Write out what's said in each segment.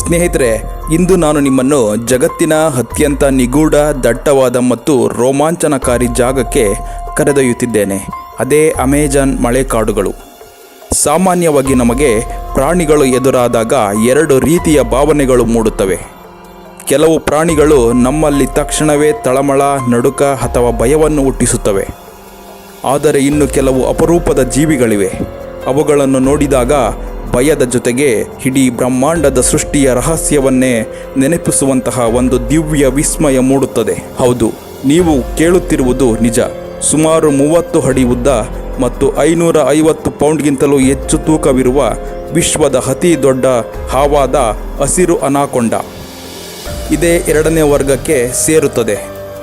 ಸ್ನೇಹಿತರೆ, ಇಂದು ನಾನು ನಿಮ್ಮನ್ನು ಜಗತ್ತಿನ ಅತ್ಯಂತ ನಿಗೂಢ, ದಟ್ಟವಾದ ಮತ್ತು ರೋಮಾಂಚನಕಾರಿ ಜಾಗಕ್ಕೆ ಕರೆದೊಯ್ಯುತ್ತಿದ್ದೇನೆ. ಅದೇ ಅಮೆಜಾನ್ ಮಳೆಕಾಡುಗಳು. ಸಾಮಾನ್ಯವಾಗಿ ನಮಗೆ ಪ್ರಾಣಿಗಳು ಎದುರಾದಾಗ ಎರಡು ರೀತಿಯ ಭಾವನೆಗಳು ಮೂಡುತ್ತವೆ. ಕೆಲವು ಪ್ರಾಣಿಗಳು ನಮ್ಮಲ್ಲಿ ತಕ್ಷಣವೇ ತಳಮಳ, ನಡುಕ ಅಥವಾ ಭಯವನ್ನು ಹುಟ್ಟಿಸುತ್ತವೆ. ಆದರೆ ಇನ್ನು ಕೆಲವು ಅಪರೂಪದ ಜೀವಿಗಳಿವೆ. ಅವುಗಳನ್ನು ನೋಡಿದಾಗ ಭಯದ ಜೊತೆಗೆ ಇಡೀ ಬ್ರಹ್ಮಾಂಡದ ಸೃಷ್ಟಿಯ ರಹಸ್ಯವನ್ನೇ ನೆನಪಿಸುವಂತಹ ಒಂದು ದಿವ್ಯ ವಿಸ್ಮಯ ಮೂಡುತ್ತದೆ. ಹೌದು, ನೀವು ಕೇಳುತ್ತಿರುವುದು ನಿಜ. ಸುಮಾರು 30 ಅಡಿ ಉದ್ದ ಮತ್ತು 550 ಪೌಂಡ್ಗಿಂತಲೂ ಹೆಚ್ಚು ತೂಕವಿರುವ ವಿಶ್ವದ ಅತಿ ದೊಡ್ಡ ಹಾವಾದ ಹಸಿರು ಅನಾಕೊಂಡ. ಇದೇ 2ನೇ ವರ್ಗಕ್ಕೆ ಸೇರುತ್ತದೆ.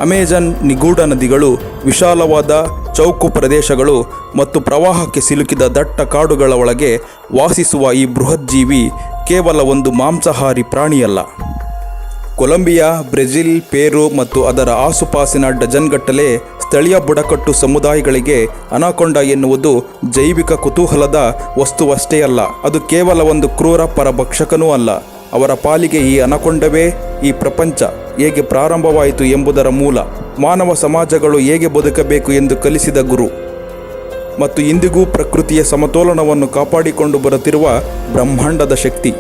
ಅಮೆಜಾನ್ ನಿಗೂಢ ನದಿಗಳು, ವಿಶಾಲವಾದ ಚೌಕು ಪ್ರದೇಶಗಳು ಮತ್ತು ಪ್ರವಾಹಕ್ಕೆ ಸಿಲುಕಿದ ದಟ್ಟ ಕಾಡುಗಳ ಒಳಗೆ ವಾಸಿಸುವ ಈ ಬೃಹಜ್ಜೀವಿ ಕೇವಲ ಒಂದು ಮಾಂಸಾಹಾರಿ ಪ್ರಾಣಿಯಲ್ಲ. ಕೊಲಂಬಿಯಾ, ಬ್ರೆಜಿಲ್, ಪೇರು ಮತ್ತು ಅದರ ಆಸುಪಾಸಿನ ಡಜನ್ಗಟ್ಟಲೆ ಸ್ಥಳೀಯ ಬುಡಕಟ್ಟು ಸಮುದಾಯಗಳಿಗೆ ಅನಾಕೊಂಡ ಎನ್ನುವುದು ಜೈವಿಕ ಕುತೂಹಲದ ವಸ್ತುವಷ್ಟೇ ಅಲ್ಲ, ಅದು ಕೇವಲ ಒಂದು ಕ್ರೂರ ಪರಭಕ್ಷಕನೂ ಅಲ್ಲ. ಅವರ ಪಾಲಿಗೆ ಈ ಅನಾಕೊಂಡವೇ ಈ ಪ್ರಪಂಚ ಹೇಗೆ ಪ್ರಾರಂಭವಾಯಿತು ಎಂಬುದರ ಮೂಲ, ಮಾನವ ಸಮಾಜಗಳು ಹೇಗೆ ಬದುಕಬೇಕು ಎಂದು ಕಲಿಸಿದ ಗುರು, ಮತ್ತು ಇಂದಿಗೂ ಪ್ರಕೃತಿಯ ಸಮತೋಲನವನ್ನು ಕಾಪಾಡಿಕೊಂಡು ಬರುತ್ತಿರುವ ಬ್ರಹ್ಮಾಂಡದ ಶಕ್ತಿ.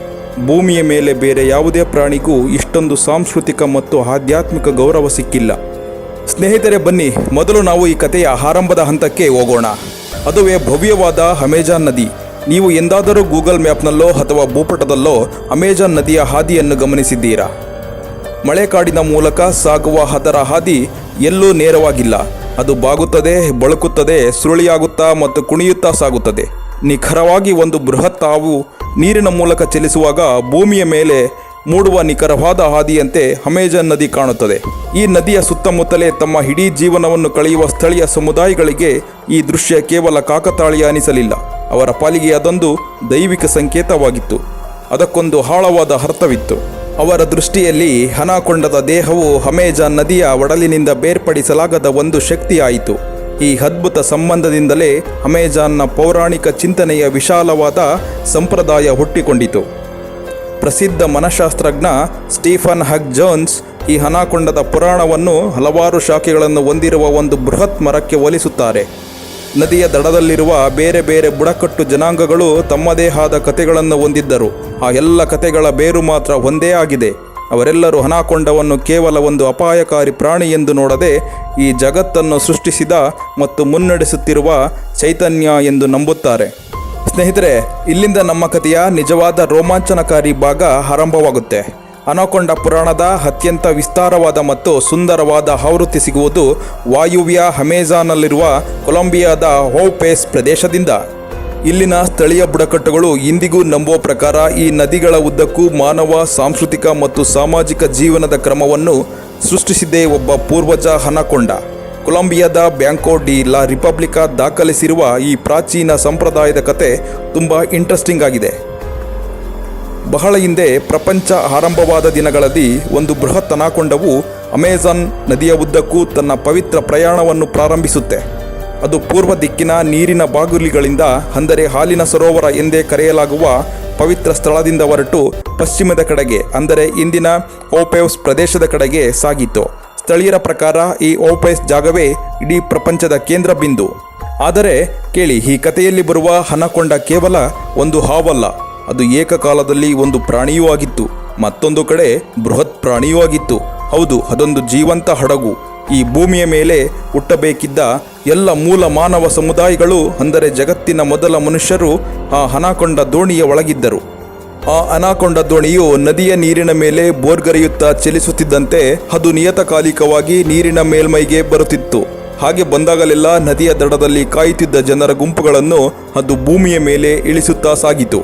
ಭೂಮಿಯ ಮೇಲೆ ಬೇರೆ ಯಾವುದೇ ಪ್ರಾಣಿಗೂ ಇಷ್ಟೊಂದು ಸಾಂಸ್ಕೃತಿಕ ಮತ್ತು ಆಧ್ಯಾತ್ಮಿಕ ಗೌರವ ಸಿಕ್ಕಿಲ್ಲ. ಸ್ನೇಹಿತರೆ, ಬನ್ನಿ ಮೊದಲು ನಾವು ಈ ಕಥೆಯ ಆರಂಭದ ಹಂತಕ್ಕೆ ಹೋಗೋಣ. ಅದುವೇ ಭವ್ಯವಾದ ಅಮೆಜಾನ್ ನದಿ. ನೀವು ಎಂದಾದರೂ ಗೂಗಲ್ ಮ್ಯಾಪ್ನಲ್ಲೋ ಅಥವಾ ಭೂಪಟದಲ್ಲೋ ಅಮೆಜಾನ್ ನದಿಯ ಹಾದಿಯನ್ನು ಗಮನಿಸಿದ್ದೀರಾ? ಮಳೆಕಾಡಿನ ಮೂಲಕ ಸಾಗುವ ಅದರ ಹಾದಿ ಎಲ್ಲೂ ನೇರವಾಗಿಲ್ಲ. ಅದು ಬಾಗುತ್ತದೆ, ಬಳುಕುತ್ತದೆ, ಸುರುಳಿಯಾಗುತ್ತಾ ಮತ್ತು ಕುಣಿಯುತ್ತಾ ಸಾಗುತ್ತದೆ. ನಿಖರವಾಗಿ ಒಂದು ಬೃಹತ್ ಹಾವು ನೀರಿನ ಮೂಲಕ ಚಲಿಸುವಾಗ ಭೂಮಿಯ ಮೇಲೆ ಮೂಡುವ ನಿಖರವಾದ ಹಾದಿಯಂತೆ ಅಮೆಜಾನ್ ನದಿ ಕಾಣುತ್ತದೆ. ಈ ನದಿಯ ಸುತ್ತಮುತ್ತಲೇ ತಮ್ಮ ಇಡೀ ಜೀವನವನ್ನು ಕಳೆಯುವ ಸ್ಥಳೀಯ ಸಮುದಾಯಗಳಿಗೆ ಈ ದೃಶ್ಯ ಕೇವಲ ಕಾಕತಾಳೀಯ ಅನಿಸಲಿಲ್ಲ. ಅವರ ಪಾಲಿಗೆ ಅದೊಂದು ದೈವಿಕ ಸಂಕೇತವಾಗಿತ್ತು. ಅದಕ್ಕೊಂದು ಆಳವಾದ ಅರ್ಥವಿತ್ತು. ಅವರ ದೃಷ್ಟಿಯಲ್ಲಿ ಅನಾಕೊಂಡದ ದೇಹವು ಅಮೆಜಾನ್ ನದಿಯ ಒಡಲಿನಿಂದ ಬೇರ್ಪಡಿಸಲಾಗದ ಒಂದು ಶಕ್ತಿಯಾಯಿತು. ಈ ಅದ್ಭುತ ಸಂಬಂಧದಿಂದಲೇ ಅಮೆಜಾನ್ನ ಪೌರಾಣಿಕ ಚಿಂತನೆಯ ವಿಶಾಲವಾದ ಸಂಪ್ರದಾಯ ಹುಟ್ಟಿಕೊಂಡಿತು. ಪ್ರಸಿದ್ಧ ಮನಃಶಾಸ್ತ್ರಜ್ಞ ಸ್ಟೀಫನ್ ಹಗ್ ಜೋನ್ಸ್ ಈ ಅನಾಕೊಂಡದ ಪುರಾಣವನ್ನು ಹಲವಾರು ಶಾಖೆಗಳನ್ನು ಹೊಂದಿರುವ ಒಂದು ಬೃಹತ್ ಮರಕ್ಕೆ ಹೋಲಿಸುತ್ತಾರೆ. ನದಿಯ ದಡದಲ್ಲಿರುವ ಬೇರೆ ಬೇರೆ ಬುಡಕಟ್ಟು ಜನಾಂಗಗಳು ತಮ್ಮದೇ ಆದ ಕಥೆಗಳನ್ನು ಹೊಂದಿದ್ದರು. ಆ ಎಲ್ಲ ಕಥೆಗಳ ಬೇರು ಮಾತ್ರ ಒಂದೇ ಆಗಿದೆ. ಅವರೆಲ್ಲರೂ ಅನಾಕೊಂಡವನ್ನು ಕೇವಲ ಒಂದು ಅಪಾಯಕಾರಿ ಪ್ರಾಣಿ ಎಂದು ನೋಡದೆ ಈ ಜಗತ್ತನ್ನು ಸೃಷ್ಟಿಸಿದ ಮತ್ತು ಮುನ್ನಡೆಸುತ್ತಿರುವ ಚೈತನ್ಯ ಎಂದು ನಂಬುತ್ತಾರೆ. ಸ್ನೇಹಿತರೆ, ಇಲ್ಲಿಂದ ನಮ್ಮ ಕಥೆಯ ನಿಜವಾದ ರೋಮಾಂಚನಕಾರಿ ಭಾಗ ಆರಂಭವಾಗುತ್ತೆ. ಅನಾಕೊಂಡ ಪುರಾಣದ ಅತ್ಯಂತ ವಿಸ್ತಾರವಾದ ಮತ್ತು ಸುಂದರವಾದ ಆವೃತ್ತಿ ಸಿಗುವುದು ವಾಯುವ್ಯ ಅಮೆಜಾನ್ನಲ್ಲಿರುವ ಕೊಲಂಬಿಯಾದ ಓಪೇಸ್ ಪ್ರದೇಶದಿಂದ. ಇಲ್ಲಿನ ಸ್ಥಳೀಯ ಬುಡಕಟ್ಟುಗಳು ಇಂದಿಗೂ ನಂಬುವ ಪ್ರಕಾರ ಈ ನದಿಗಳ ಉದ್ದಕ್ಕೂ ಮಾನವ ಸಾಂಸ್ಕೃತಿಕ ಮತ್ತು ಸಾಮಾಜಿಕ ಜೀವನದ ಕ್ರಮವನ್ನು ಸೃಷ್ಟಿಸಿದ್ದೇ ಒಬ್ಬ ಪೂರ್ವಜ ಅನಾಕೊಂಡ. ಕೊಲಂಬಿಯಾದ ಬ್ಯಾಂಕೋ ಡಿ ಲಾ ರಿಪಬ್ಲಿಕಾ ದಾಖಲಿಸಿರುವ ಈ ಪ್ರಾಚೀನ ಸಂಪ್ರದಾಯದ ಕತೆ ತುಂಬ ಇಂಟ್ರೆಸ್ಟಿಂಗ್ ಆಗಿದೆ. ಬಹಳ ಹಿಂದೆ ಪ್ರಪಂಚ ಆರಂಭವಾದ ದಿನಗಳಲ್ಲಿ ಒಂದು ಬೃಹತ್ ಅನಾಕೊಂಡವು ಅಮೆಜಾನ್ ನದಿಯ ಉದ್ದಕ್ಕೂ ತನ್ನ ಪವಿತ್ರ ಪ್ರಯಾಣವನ್ನು ಪ್ರಾರಂಭಿಸುತ್ತೆ. ಅದು ಪೂರ್ವ ದಿಕ್ಕಿನ ನೀರಿನ ಬಾಗುಲಿಗಳಿಂದ, ಅಂದರೆ ಹಾಲಿನ ಸರೋವರ ಎಂದೇ ಕರೆಯಲಾಗುವ ಪವಿತ್ರ ಸ್ಥಳದಿಂದ ಹೊರಟು ಪಶ್ಚಿಮದ ಕಡೆಗೆ, ಅಂದರೆ ಇಂದಿನ ಓಪೇಸ್ ಪ್ರದೇಶದ ಕಡೆಗೆ ಸಾಗಿತು. ಸ್ಥಳೀಯರ ಪ್ರಕಾರ ಈ ಓಪೇಸ್ ಜಾಗವೇ ಇಡೀ ಪ್ರಪಂಚದ ಕೇಂದ್ರ ಬಿಂದು. ಆದರೆ ಕೇಳಿ, ಈ ಕಥೆಯಲ್ಲಿ ಬರುವ ಅನಾಕೊಂಡ ಕೇವಲ ಒಂದು ಹಾವಲ್ಲ, ಅದು ಏಕಕಾಲದಲ್ಲಿ ಒಂದು ಪ್ರಾಣಿಯೂ ಆಗಿತ್ತು, ಮತ್ತೊಂದು ಕಡೆ ಬೃಹತ್ ಪ್ರಾಣಿಯೂ ಆಗಿತ್ತು. ಹೌದು, ಅದೊಂದು ಜೀವಂತ ಹಡಗು. ಈ ಭೂಮಿಯ ಮೇಲೆ ಹುಟ್ಟಬೇಕಿದ್ದ ಎಲ್ಲ ಮೂಲ ಮಾನವ ಸಮುದಾಯಗಳು, ಅಂದರೆ ಜಗತ್ತಿನ ಮೊದಲ ಮನುಷ್ಯರು, ಆ ಅನಾಕೊಂಡ ದೋಣಿಯ ಒಳಗಿದ್ದರು. ಆ ಅನಾಕೊಂಡ ದೋಣಿಯು ನದಿಯ ನೀರಿನ ಮೇಲೆ ಬೋರ್ಗರೆಯುತ್ತಾ ಚಲಿಸುತ್ತಿದ್ದಂತೆ ಅದು ನಿಯತಕಾಲಿಕವಾಗಿ ನೀರಿನ ಮೇಲ್ಮೈಗೆ ಬರುತ್ತಿತ್ತು. ಹಾಗೆ ಬಂದಾಗಲೆಲ್ಲ ನದಿಯ ದಡದಲ್ಲಿ ಕಾಯುತ್ತಿದ್ದ ಜನರ ಗುಂಪುಗಳನ್ನು ಅದು ಭೂಮಿಯ ಮೇಲೆ ಇಳಿಸುತ್ತಾ ಸಾಗಿತು.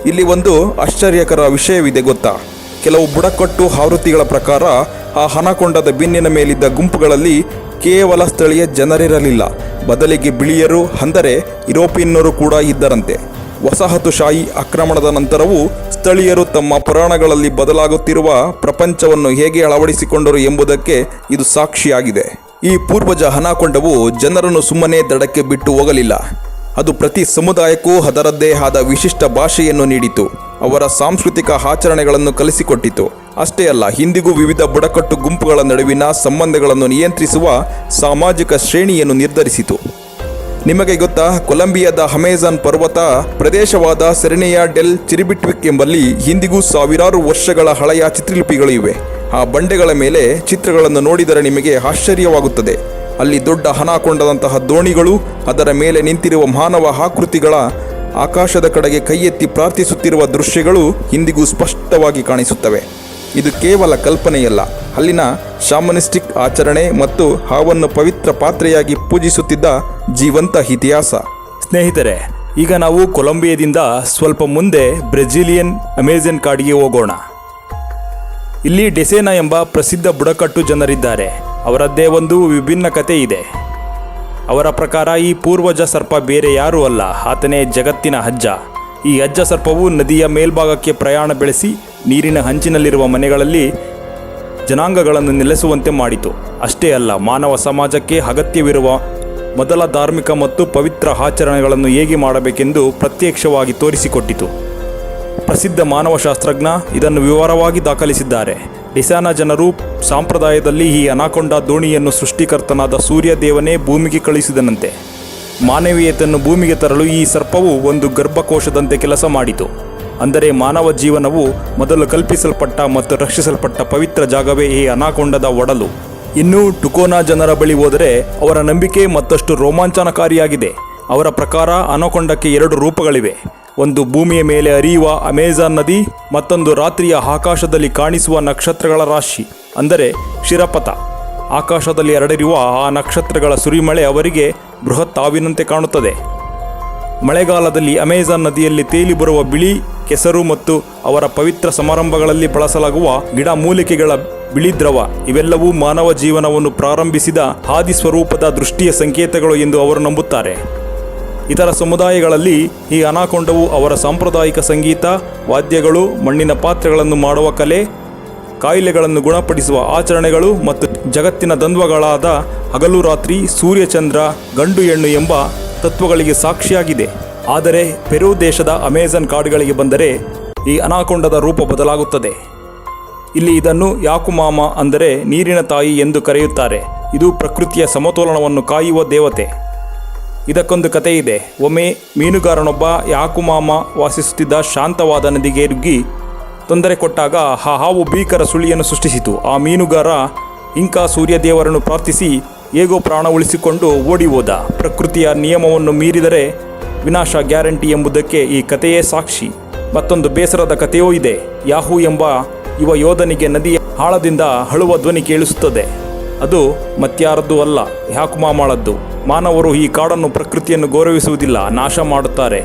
ಇಲ್ಲಿ ಒಂದು ಆಶ್ಚರ್ಯಕರ ವಿಷಯವಿದೆ ಗೊತ್ತಾ? ಕೆಲವು ಬುಡಕಟ್ಟು ಆವೃತ್ತಿಗಳ ಪ್ರಕಾರ ಆ ಅನಾಕೊಂಡದ ಬೆನ್ನಿನ ಮೇಲಿದ್ದ ಗುಂಪುಗಳಲ್ಲಿ ಕೇವಲ ಸ್ಥಳೀಯ ಜನರಿರಲಿಲ್ಲ, ಬದಲಿಗೆ ಬಿಳಿಯರು, ಅಂದರೆ ಯುರೋಪಿಯನ್ನರು ಕೂಡ ಇದ್ದರಂತೆ. ವಸಾಹತುಶಾಹಿ ಆಕ್ರಮಣದ ನಂತರವೂ ಸ್ಥಳೀಯರು ತಮ್ಮ ಪುರಾಣಗಳಲ್ಲಿ ಬದಲಾಗುತ್ತಿರುವ ಪ್ರಪಂಚವನ್ನು ಹೇಗೆ ಅಳವಡಿಸಿಕೊಂಡರು ಎಂಬುದಕ್ಕೆ ಇದು ಸಾಕ್ಷಿಯಾಗಿದೆ. ಈ ಪೂರ್ವಜ ಅನಾಕೊಂಡವು ಜನರನ್ನು ಸುಮ್ಮನೆ ದಡಕ್ಕೆ ಬಿಟ್ಟು ಹೋಗಲಿಲ್ಲ. ಅದು ಪ್ರತಿ ಸಮುದಾಯಕ್ಕೂ ಅದರದ್ದೇ ಆದ ವಿಶಿಷ್ಟ ಭಾಷೆಯನ್ನು ನೀಡಿತು. ಅವರ ಸಾಂಸ್ಕೃತಿಕ ಆಚರಣೆಗಳನ್ನು ಕಲಿಸಿಕೊಟ್ಟಿತು. ಅಷ್ಟೇ ಅಲ್ಲ, ಇಂದಿಗೂ ವಿವಿಧ ಬುಡಕಟ್ಟು ಗುಂಪುಗಳ ನಡುವಿನ ಸಂಬಂಧಗಳನ್ನು ನಿಯಂತ್ರಿಸುವ ಸಾಮಾಜಿಕ ಶ್ರೇಣಿಯನ್ನು ನಿರ್ಧರಿಸಿತು. ನಿಮಗೆ ಗೊತ್ತಾ, ಕೊಲಂಬಿಯಾದ ಅಮೆಜಾನ್ ಪರ್ವತ ಪ್ರದೇಶವಾದ ಸೆರೆನಿಯಾ ಡೆಲ್ ಚಿರಿಬಿಟ್ವಿಕ್ ಎಂಬಲ್ಲಿ ಇಂದಿಗೂ ಸಾವಿರಾರು ವರ್ಷಗಳ ಹಳೆಯ ಚಿತ್ರಲಿಪಿಗಳು ಇವೆ. ಆ ಬಂಡೆಗಳ ಮೇಲೆ ಚಿತ್ರಗಳನ್ನು ನೋಡಿದರೆ ನಿಮಗೆ ಆಶ್ಚರ್ಯವಾಗುತ್ತದೆ. ಅಲ್ಲಿ ದೊಡ್ಡ ಅನಾಕೊಂಡದಂತಹ ದೋಣಿಗಳು, ಅದರ ಮೇಲೆ ನಿಂತಿರುವ ಮಾನವ ಆಕೃತಿಗಳ ಆಕಾಶದ ಕಡೆಗೆ ಕೈ ಎತ್ತಿ ಪ್ರಾರ್ಥಿಸುತ್ತಿರುವ ದೃಶ್ಯಗಳು ಇಂದಿಗೂ ಸ್ಪಷ್ಟವಾಗಿ ಕಾಣಿಸುತ್ತವೆ. ಇದು ಕೇವಲ ಕಲ್ಪನೆಯಲ್ಲ, ಅಲ್ಲಿನ ಶಾಮನಿಸ್ಟಿಕ್ ಆಚರಣೆ ಮತ್ತು ಹಾವನ್ನು ಪವಿತ್ರ ಪಾತ್ರೆಯಾಗಿ ಪೂಜಿಸುತ್ತಿದ್ದ ಜೀವಂತ ಇತಿಹಾಸ. ಸ್ನೇಹಿತರೆ, ಈಗ ನಾವು ಕೊಲಂಬಿಯಾದಿಂದ ಸ್ವಲ್ಪ ಮುಂದೆ ಬ್ರೆಜಿಲಿಯನ್ ಅಮೆಜಾನ್ ಕಾಡಿಗೆ ಹೋಗೋಣ. ಇಲ್ಲಿ ಡೆಸೆನಾ ಎಂಬ ಪ್ರಸಿದ್ಧ ಬುಡಕಟ್ಟು ಜನರಿದ್ದಾರೆ. ಅವರದ್ದೇ ಒಂದು ವಿಭಿನ್ನ ಕಥೆ ಇದೆ. ಅವರ ಪ್ರಕಾರ ಈ ಪೂರ್ವಜ ಸರ್ಪ ಬೇರೆ ಯಾರೂ ಅಲ್ಲ, ಆತನೇ ಜಗತ್ತಿನ ಅಜ್ಜ. ಈ ಅಜ್ಜ ಸರ್ಪವು ನದಿಯ ಮೇಲ್ಭಾಗಕ್ಕೆ ಪ್ರಯಾಣ ಬೆಳೆಸಿ ನೀರಿನ ಹಂಚಿನಲ್ಲಿರುವ ಮನೆಗಳಲ್ಲಿ ಜನಾಂಗಗಳನ್ನು ನೆಲೆಸುವಂತೆ ಮಾಡಿತು. ಅಷ್ಟೇ ಅಲ್ಲ, ಮಾನವ ಸಮಾಜಕ್ಕೆ ಅಗತ್ಯವಿರುವ ಮೊದಲ ಧಾರ್ಮಿಕ ಮತ್ತು ಪವಿತ್ರ ಆಚರಣೆಗಳನ್ನು ಹೇಗೆ ಮಾಡಬೇಕೆಂದು ಪ್ರತ್ಯಕ್ಷವಾಗಿ ತೋರಿಸಿಕೊಟ್ಟಿತು. ಪ್ರಸಿದ್ಧ ಮಾನವಶಾಸ್ತ್ರಜ್ಞ ಇದನ್ನು ವಿವರವಾಗಿ ದಾಖಲಿಸಿದ್ದಾರೆ. ಡೆಸೆನಾ ಜನರು ಸಂಪ್ರದಾಯದಲ್ಲಿ ಈ ಅನಾಕೊಂಡ ದೋಣಿಯನ್ನು ಸೃಷ್ಟಿಕರ್ತನಾದ ಸೂರ್ಯ ದೇವನೇ ಭೂಮಿಗೆ ಕಳುಹಿಸಿದನಂತೆ. ಮಾನವೀಯತೆಯನ್ನು ಭೂಮಿಗೆ ತರಲು ಈ ಸರ್ಪವು ಒಂದು ಗರ್ಭಕೋಶದಂತೆ ಕೆಲಸ ಮಾಡಿತು. ಅಂದರೆ ಮಾನವ ಜೀವನವು ಮೊದಲು ಕಲ್ಪಿಸಲ್ಪಟ್ಟ ಮತ್ತು ರಕ್ಷಿಸಲ್ಪಟ್ಟ ಪವಿತ್ರ ಜಾಗವೇ ಈ ಅನಾಕೊಂಡದ ಒಡಲು. ಇನ್ನು ಟುಕೋನಾ ಜನರ ಬಳಿ ಹೋದರೆ ಅವರ ನಂಬಿಕೆ ಮತ್ತಷ್ಟು ರೋಮಾಂಚನಕಾರಿಯಾಗಿದೆ. ಅವರ ಪ್ರಕಾರ ಅನಾಕೊಂಡಕ್ಕೆ 2 ರೂಪಗಳಿವೆ. ಒಂದು ಭೂಮಿಯ ಮೇಲೆ ಹರಿಯುವ ಅಮೆಜಾನ್ ನದಿ, ಮತ್ತೊಂದು ರಾತ್ರಿಯ ಆಕಾಶದಲ್ಲಿ ಕಾಣಿಸುವ ನಕ್ಷತ್ರಗಳ ರಾಶಿ, ಅಂದರೆ ಕ್ಷಿರಪಥ. ಆಕಾಶದಲ್ಲಿ ಹರಡಿರುವ ಆ ನಕ್ಷತ್ರಗಳ ಸುರಿಮಳೆ ಅವರಿಗೆ ಬೃಹತ್ ಹಾವಿನಂತೆ ಕಾಣುತ್ತದೆ. ಮಳೆಗಾಲದಲ್ಲಿ ಅಮೆಜಾನ್ ನದಿಯಲ್ಲಿ ತೇಲಿ ಬರುವ ಬಿಳಿ ಕೆಸರು ಮತ್ತು ಅವರ ಪವಿತ್ರ ಸಮಾರಂಭಗಳಲ್ಲಿ ಬಳಸಲಾಗುವ ಗಿಡ ಮೂಲಿಕೆಗಳ ಬಿಳಿ ದ್ರವ, ಇವೆಲ್ಲವೂ ಮಾನವ ಜೀವನವನ್ನು ಪ್ರಾರಂಭಿಸಿದ ಆದಿ ಸ್ವರೂಪದ ದೃಷ್ಟಿಯ ಸಂಕೇತಗಳು ಎಂದು ಅವರು ನಂಬುತ್ತಾರೆ. ಇತರ ಸಮುದಾಯಗಳಲ್ಲಿ ಈ ಅನಾಕೊಂಡವು ಅವರ ಸಾಂಪ್ರದಾಯಿಕ ಸಂಗೀತ, ವಾದ್ಯಗಳು, ಮಣ್ಣಿನ ಪಾತ್ರೆಗಳನ್ನು ಮಾಡುವ ಕಲೆ, ಕಾಯಿಲೆಗಳನ್ನು ಗುಣಪಡಿಸುವ ಆಚರಣೆಗಳು ಮತ್ತು ಜಗತ್ತಿನ ದ್ವಂದ್ವಗಳಾದ ಹಗಲು ರಾತ್ರಿ, ಸೂರ್ಯ ಚಂದ್ರ, ಗಂಡು ಹೆಣ್ಣು ಎಂಬ ತತ್ವಗಳಿಗೆ ಸಾಕ್ಷಿಯಾಗಿದೆ. ಆದರೆ ಪೆರು ದೇಶದ ಅಮೆಜಾನ್ ಕಾಡುಗಳಿಗೆ ಬಂದರೆ ಈ ಅನಾಕೊಂಡದ ರೂಪ ಬದಲಾಗುತ್ತದೆ. ಇಲ್ಲಿ ಇದನ್ನು ಯಾಕುಮಾಮ, ಅಂದರೆ ನೀರಿನ ತಾಯಿ ಎಂದು ಕರೆಯುತ್ತಾರೆ. ಇದು ಪ್ರಕೃತಿಯ ಸಮತೋಲನವನ್ನು ಕಾಯುವ ದೇವತೆ. ಇದಕ್ಕೊಂದು ಕಥೆ ಇದೆ. ಒಮ್ಮೆ ಮೀನುಗಾರನೊಬ್ಬ ಯಾಕುಮಾಮ ವಾಸಿಸುತ್ತಿದ್ದ ಶಾಂತವಾದ ನದಿಗೆ ನುಗ್ಗಿ ತೊಂದರೆ ಕೊಟ್ಟಾಗ ಆ ಹಾವು ಭೀಕರ ಸುಳಿಯನ್ನು ಸೃಷ್ಟಿಸಿತು. ಆ ಮೀನುಗಾರ ಇಂಕಾ ಸೂರ್ಯದೇವರನ್ನು ಪ್ರಾರ್ಥಿಸಿ ಹೇಗೋ ಪ್ರಾಣ ಉಳಿಸಿಕೊಂಡು ಓಡಿ ಹೋದ. ಪ್ರಕೃತಿಯ ನಿಯಮವನ್ನು ಮೀರಿದರೆ ವಿನಾಶ ಗ್ಯಾರಂಟಿ ಎಂಬುದಕ್ಕೆ ಈ ಕಥೆಯೇ ಸಾಕ್ಷಿ. ಮತ್ತೊಂದು ಬೇಸರದ ಕಥೆಯೂ ಇದೆ. ಯಾಹು ಎಂಬ ಯುವ ಯೋಧನಿಗೆ ನದಿಯ ಆಳದಿಂದ ಅಳುವ ಧ್ವನಿ ಕೇಳಿಸುತ್ತದೆ. ಅದು ಮತ್ಯಾರದ್ದು ಅಲ್ಲ, ಯಾಕುಮಾಮಳದ್ದು. ಮಾನವರು ಈ ಕಾಡನ್ನು, ಪ್ರಕೃತಿಯನ್ನು ಗೌರವಿಸುವುದಿಲ್ಲ, ನಾಶ ಮಾಡುತ್ತಾರೆ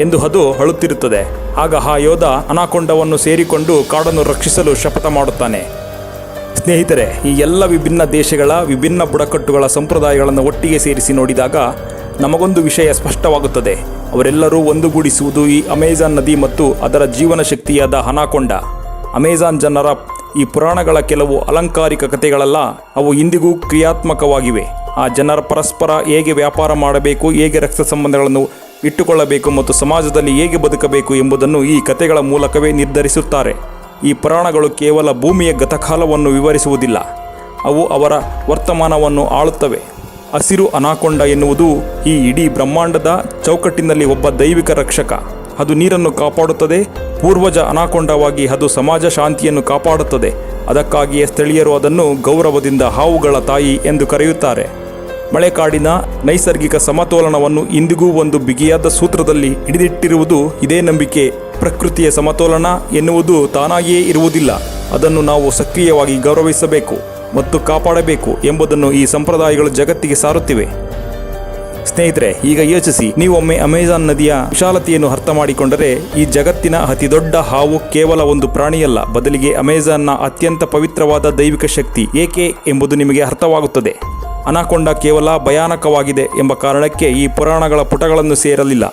ಎಂದು ಅದು ಅಳುತ್ತಿರುತ್ತದೆ. ಆಗ ಆ ಯೋಧ ಅನಾಕೊಂಡವನ್ನು ಸೇರಿಕೊಂಡು ಕಾಡನ್ನು ರಕ್ಷಿಸಲು ಶಪಥ ಮಾಡುತ್ತಾನೆ. ಸ್ನೇಹಿತರೆ, ಈ ಎಲ್ಲ ವಿಭಿನ್ನ ದೇಶಗಳ ವಿಭಿನ್ನ ಬುಡಕಟ್ಟುಗಳ ಸಂಪ್ರದಾಯಗಳನ್ನು ಒಟ್ಟಿಗೆ ಸೇರಿಸಿ ನೋಡಿದಾಗ ನಮಗೊಂದು ವಿಷಯ ಸ್ಪಷ್ಟವಾಗುತ್ತದೆ. ಅವರೆಲ್ಲರೂ ಒಂದುಗೂಡಿಸುವುದು ಈ ಅಮೆಜಾನ್ ನದಿ ಮತ್ತು ಅದರ ಜೀವನ ಶಕ್ತಿಯಾದ ಅನಾಕೊಂಡ. ಅಮೆಜಾನ್ ಜನರ ಈ ಪುರಾಣಗಳ ಕೆಲವು ಅಲಂಕಾರಿಕ ಕಥೆಗಳಲ್ಲ, ಅವು ಇಂದಿಗೂ ಕ್ರಿಯಾತ್ಮಕವಾಗಿವೆ. ಆ ಜನರ ಪರಸ್ಪರ ಹೇಗೆ ವ್ಯಾಪಾರ ಮಾಡಬೇಕು, ಹೇಗೆ ರಕ್ತ ಸಂಬಂಧಗಳನ್ನು ಇಟ್ಟುಕೊಳ್ಳಬೇಕು ಮತ್ತು ಸಮಾಜದಲ್ಲಿ ಹೇಗೆ ಬದುಕಬೇಕು ಎಂಬುದನ್ನು ಈ ಕಥೆಗಳ ಮೂಲಕವೇ ನಿರ್ಧರಿಸುತ್ತಾರೆ. ಈ ಪುರಾಣಗಳು ಕೇವಲ ಭೂಮಿಯ ಗತಕಾಲವನ್ನು ವಿವರಿಸುವುದಿಲ್ಲ, ಅವು ಅವರ ವರ್ತಮಾನವನ್ನು ಆಳುತ್ತವೆ. ಹಸಿರು ಅನಾಕೊಂಡ ಎನ್ನುವುದು ಈ ಇಡೀ ಬ್ರಹ್ಮಾಂಡದ ಚೌಕಟ್ಟಿನಲ್ಲಿ ಒಬ್ಬ ದೈವಿಕ ರಕ್ಷಕ. ಅದು ನೀರನ್ನು ಕಾಪಾಡುತ್ತದೆ. ಪೂರ್ವಜ ಅನಾಕೊಂಡವಾಗಿ ಅದು ಸಮಾಜ ಶಾಂತಿಯನ್ನು ಕಾಪಾಡುತ್ತದೆ. ಅದಕ್ಕಾಗಿಯೇ ಸ್ಥಳೀಯರು ಅದನ್ನು ಗೌರವದಿಂದ ಹಾವುಗಳ ತಾಯಿ ಎಂದು ಕರೆಯುತ್ತಾರೆ. ಮಳೆಕಾಡಿನ ನೈಸರ್ಗಿಕ ಸಮತೋಲನವನ್ನು ಇಂದಿಗೂ ಒಂದು ಬಿಗಿಯಾದ ಸೂತ್ರದಲ್ಲಿ ಹಿಡಿದಿಟ್ಟಿರುವುದು ಇದೇ ನಂಬಿಕೆ. ಪ್ರಕೃತಿಯ ಸಮತೋಲನ ಎನ್ನುವುದು ತಾನಾಗಿಯೇ ಇರುವುದಿಲ್ಲ, ಅದನ್ನು ನಾವು ಸಕ್ರಿಯವಾಗಿ ಗೌರವಿಸಬೇಕು ಮತ್ತು ಕಾಪಾಡಬೇಕು ಎಂಬುದನ್ನು ಈ ಸಂಪ್ರದಾಯಗಳು ಜಗತ್ತಿಗೆ ಸಾರುತ್ತಿವೆ. ಸ್ನೇಹಿತರೆ, ಈಗ ಯೋಚಿಸಿ, ನೀವೊಮ್ಮೆ ಅಮೆಜಾನ್ ನದಿಯ ವಿಶಾಲತೆಯನ್ನು ಅರ್ಥ ಮಾಡಿಕೊಂಡರೆ ಈ ಜಗತ್ತಿನ ಅತಿ ದೊಡ್ಡ ಹಾವು ಕೇವಲ ಒಂದು ಪ್ರಾಣಿಯಲ್ಲ, ಬದಲಿಗೆ ಅಮೆಜಾನ್ನ ಅತ್ಯಂತ ಪವಿತ್ರವಾದ ದೈವಿಕ ಶಕ್ತಿ ಏಕೆ ಎಂಬುದು ನಿಮಗೆ ಅರ್ಥವಾಗುತ್ತದೆ. ಅನಾಕೊಂಡ ಕೇವಲ ಭಯಾನಕವಾಗಿದೆ ಎಂಬ ಕಾರಣಕ್ಕೆ ಈ ಪುರಾಣಗಳ ಪುಟಗಳನ್ನು ಸೇರಲಿಲ್ಲ.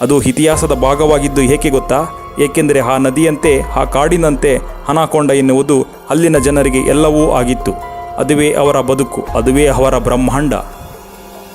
ಅದು ಇತಿಹಾಸದ ಭಾಗವಾಗಿದ್ದು ಏಕೆ ಗೊತ್ತಾ? ಏಕೆಂದರೆ ಆ ನದಿಯಂತೆ, ಆ ಕಾಡಿನಂತೆ ಅನಾಕೊಂಡ ಎನ್ನುವುದು ಅಲ್ಲಿನ ಜನರಿಗೆ ಎಲ್ಲವೂ ಆಗಿತ್ತು. ಅದುವೇ ಅವರ ಬದುಕು, ಅದುವೇ ಅವರ ಬ್ರಹ್ಮಾಂಡ.